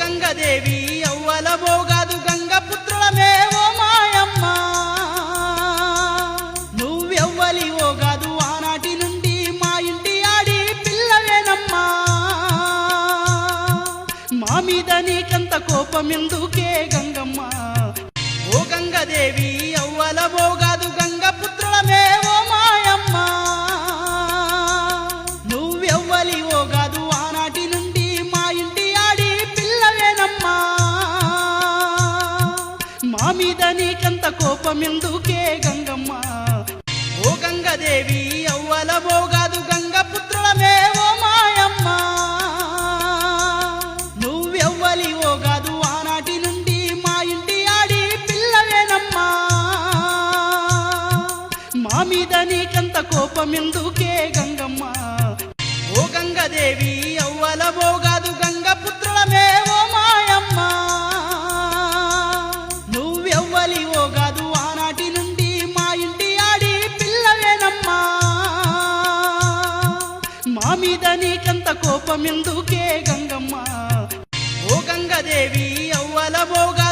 గంగదేవి అవ్వల భోగాదు గంగపుత్రులమే ఓ మాయమ్మ నువ్వెవ్వలి ఓగాదు ఆనాటి నుండి మా ఇంటి ఆడి పిల్లవేనమ్మా మా మీద నీకంత కోపమెందుకే గంగమ్మ ఓ గంగదేవి అవ్వల భోగాదు గంగపుత్రులమే ఓ మాయమ్మ నువ్వెవ్వలి ఓగాదు ఆనాటి నుండి మా ఇంటి ఆడి పిల్లవేనమ్మా మా మీద నీకంత కోపమెందుకే గంగమ్మ ఓ గంగదేవి అవ్వల భోగాదు గంగపుత్రులమే ఓ మాయమ్మ నువ్వెవ్వలి ఓగాదు ఆనాటి నుండి మా ఇంటి ఆడి పిల్లవేనమ్మా మా మీద నీకంత కోపమెందుకే గంగమ్మ ఓ గంగదేవి అవ్వల భోగాదు గంగపుత్రులమే ఓ మాయమ్మ నువ్వెవ్వలి ఓగాదు ఆనాటి నుండి మా ఇంటి ఆడి పిల్లవేనమ్మా మా మీద నీకంత కోపమెందుకే గంగమ్మ ఓ గంగదేవి అవ్వల భోగా